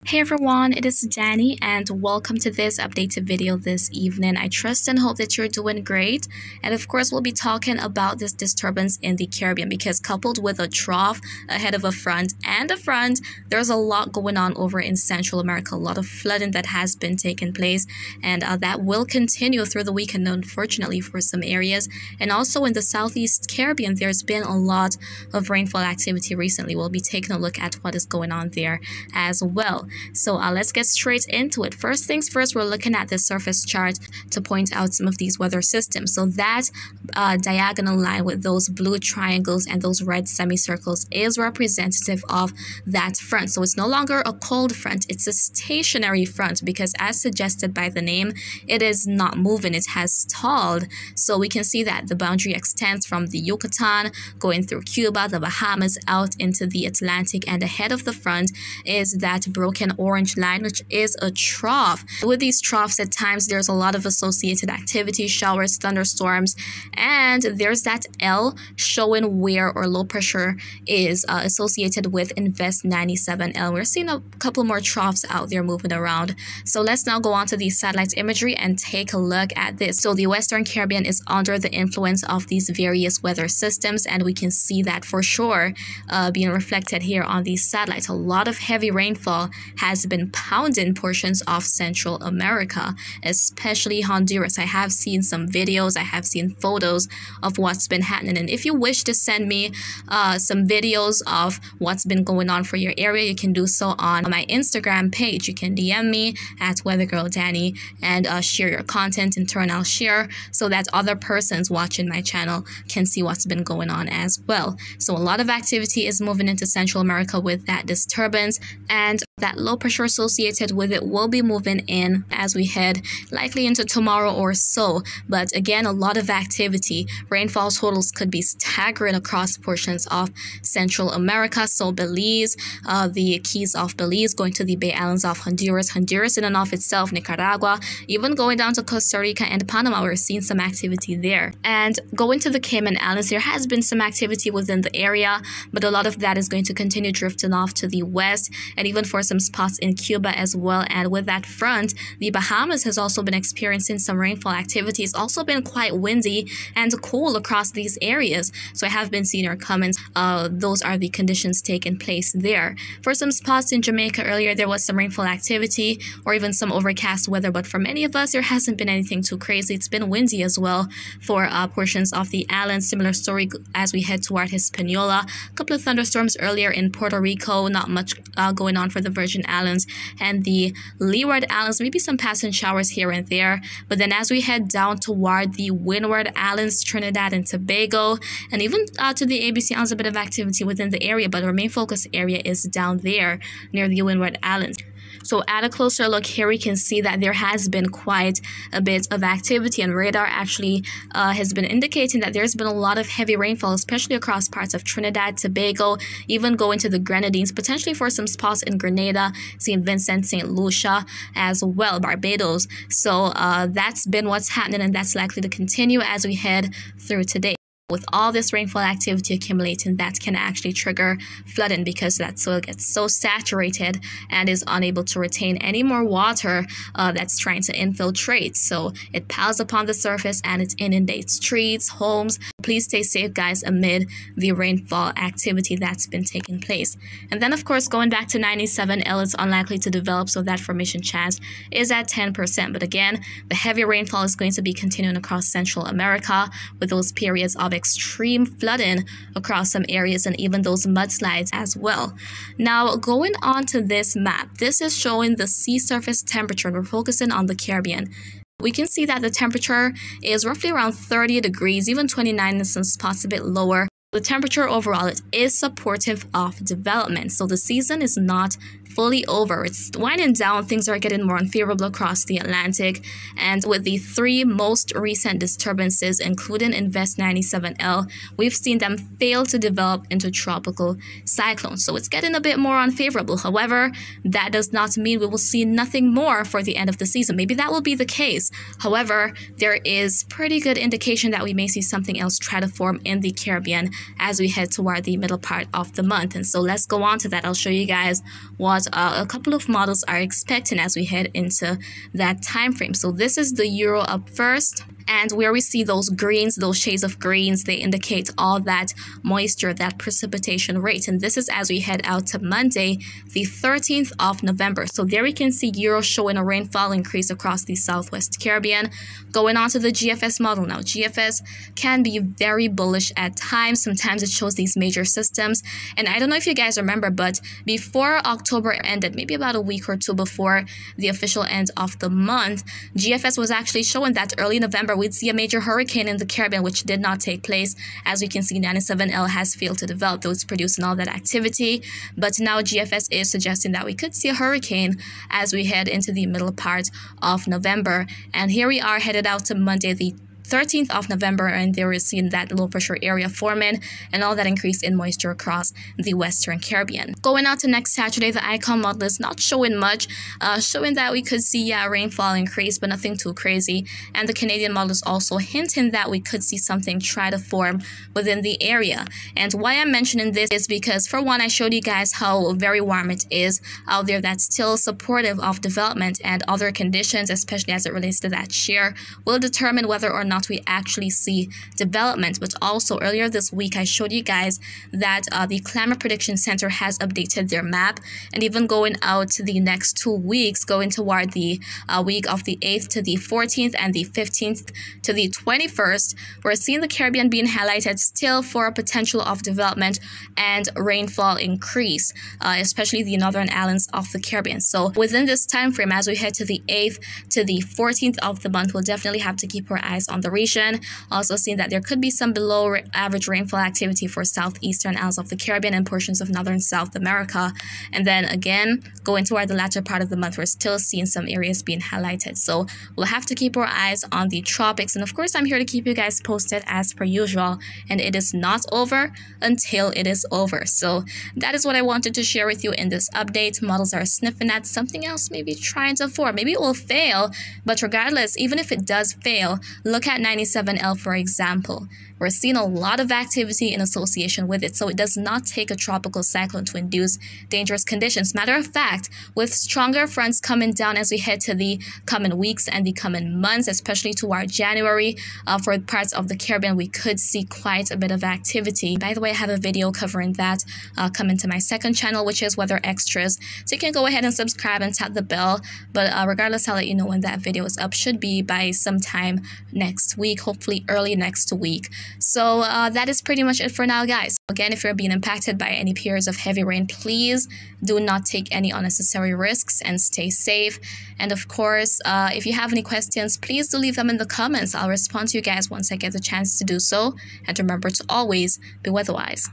Hey everyone, it is Dani and welcome to this updated video this evening. I trust and hope that you're doing great. And of course, we'll be talking about this disturbance in the Caribbean because coupled with a trough ahead of a front and a front, there's a lot going on over in Central America, a lot of flooding that has been taking place and that will continue through the weekend, unfortunately, for some areas. And also in the Southeast Caribbean, there's been a lot of rainfall activity recently. We'll be taking a look at what is going on there as well. So let's get straight into it. First things first, we're looking at the surface chart to point out some of these weather systems. So that diagonal line with those blue triangles and those red semicircles is representative of that front. So it's no longer a cold front, it's a stationary front because as suggested by the name, it is not moving, it has stalled. So we can see that the boundary extends from the Yucatan, going through Cuba, the Bahamas, out into the Atlantic, and ahead of the front is that broken orange line, which is a trough. With these troughs, at times there's a lot of associated activity, showers, thunderstorms, and there's that L showing where or low pressure is associated with Invest 97L. We're seeing a couple more troughs out there moving around. So let's now go on to the satellite imagery and take a look at this. So the Western Caribbean is under the influence of these various weather systems, and we can see that for sure being reflected here on these satellites. A lot of heavy rainfall has been pounding portions of Central America, especially Honduras. I have seen some videos, I have seen photos of what's been happening. And if you wish to send me some videos of what's been going on for your area, you can do so on my Instagram page. You can DM me at weathergirldani and share your content. In turn, I'll share so that other persons watching my channel can see what's been going on as well. So a lot of activity is moving into Central America with that disturbance, and that low pressure associated with it will be moving in as we head likely into tomorrow or so. But again, a lot of activity. Rainfall totals could be staggering across portions of Central America. So Belize, the keys of Belize, going to the Bay Islands of Honduras, Honduras in and of itself, Nicaragua, even going down to Costa Rica and Panama, we're seeing some activity there. And going to the Cayman Islands, there has been some activity within the area, but a lot of that is going to continue drifting off to the west and even for some spots in Cuba as well. And with that front, the Bahamas has also been experiencing some rainfall activity. It's also been quite windy and cool across these areas. So I have been seeing your comments. Those are the conditions taking place there. For some spots in Jamaica earlier, there was some rainfall activity or even some overcast weather. But for many of us, there hasn't been anything too crazy. It's been windy as well for portions of the island. Similar story as we head toward Hispaniola. A couple of thunderstorms earlier in Puerto Rico. Not much going on for the Virgin Islands and the Leeward Islands, maybe some passing showers here and there. But then as we head down toward the Windward Islands, Trinidad and Tobago, and even to the ABC Islands, a bit of activity within the area, but our main focus area is down there near the Windward Islands. So at a closer look here, we can see that there has been quite a bit of activity, and radar actually has been indicating that there's been a lot of heavy rainfall, especially across parts of Trinidad, Tobago, even going to the Grenadines, potentially for some spots in Grenada, St. Vincent, St. Lucia as well, Barbados. So that's been what's happening, and that's likely to continue as we head through today. With all this rainfall activity accumulating, that can actually trigger flooding because that soil gets so saturated and is unable to retain any more water that's trying to infiltrate. So it piles upon the surface and it inundates streets, homes. Please stay safe, guys, amid the rainfall activity that's been taking place. And then, of course, going back to 97L, it's unlikely to develop, so that formation chance is at 10%. But again, the heavy rainfall is going to be continuing across Central America with those periods of extreme flooding across some areas and even those mudslides as well. Now, going on to this map, this is showing the sea surface temperature. We're focusing on the Caribbean. We can see that the temperature is roughly around 30 degrees, even 29 in some spots, a bit lower. The temperature overall, it is supportive of development. So the season is not fully over. It's winding down. Things are getting more unfavorable across the Atlantic. And with the three most recent disturbances, including Invest 97L, we've seen them fail to develop into tropical cyclones. So it's getting a bit more unfavorable. However, that does not mean we will see nothing more for the end of the season. Maybe that will be the case. However, there is pretty good indication that we may see something else try to form in the Caribbean as we head toward the middle part of the month. And so let's go on to that. I'll show you guys what a couple of models are expecting as we head into that time frame. So this is the euro up first, and where we see those greens, those shades of greens, they indicate all that moisture, that precipitation rate. And this is as we head out to Monday, the 13th of November. So there we can see euro showing a rainfall increase across the Southwest Caribbean. Going on to the GFS model now. GFS can be very bullish at times. Sometimes it shows these major systems. And I don't know if you guys remember, but before October ended, maybe about a week or two before the official end of the month, GFS was actually showing that early November we'd see a major hurricane in the Caribbean, which did not take place. As we can see, 97L has failed to develop, though it's producing all that activity. But now GFS is suggesting that we could see a hurricane as we head into the middle part of November. And here we are headed out to Monday, the 13th of November, and there we're seeing that low pressure area forming and all that increase in moisture across the Western Caribbean. Going out to next Saturday, the icon model is not showing much, showing that we could see rainfall increase, but nothing too crazy. And the Canadian model is also hinting that we could see something try to form within the area. And why I'm mentioning this is because, for one, I showed you guys how very warm it is out there. That's still supportive of development, and other conditions, especially as it relates to that shear, will determine whether or not we actually see development. But also earlier this week, I showed you guys that the Climate Prediction Center has updated their map, and even going out to the next 2 weeks, going toward the week of the 8th to the 14th and the 15th to the 21st, we're seeing the Caribbean being highlighted still for a potential of development and rainfall increase, especially the northern islands of the Caribbean. So within this time frame, as we head to the 8th to the 14th of the month, we'll definitely have to keep our eyes on the region. Also seeing that there could be some below average rainfall activity for southeastern islands of the Caribbean and portions of northern South America. And then again, going toward the latter part of the month, we're still seeing some areas being highlighted. So we'll have to keep our eyes on the tropics. And of course, I'm here to keep you guys posted as per usual. And it is not over until it is over. So that is what I wanted to share with you in this update. Models are sniffing at something else, maybe trying to form. Maybe it will fail, but regardless, even if it does fail, look at 97L, for example. We're seeing a lot of activity in association with it, so it does not take a tropical cyclone to induce dangerous conditions. Matter of fact, with stronger fronts coming down as we head to the coming weeks and the coming months, especially toward January, for parts of the Caribbean, we could see quite a bit of activity. By the way, I have a video covering that coming to my second channel, which is Weather Extras. So you can go ahead and subscribe and tap the bell. But regardless, I'll let you know when that video is up. Should be by sometime next week, hopefully early next week. So that is pretty much it for now, guys. Again, if you're being impacted by any periods of heavy rain, please do not take any unnecessary risks and stay safe. And of course, if you have any questions, please do leave them in the comments. I'll respond to you guys once I get the chance to do so. And remember to always be weatherwise.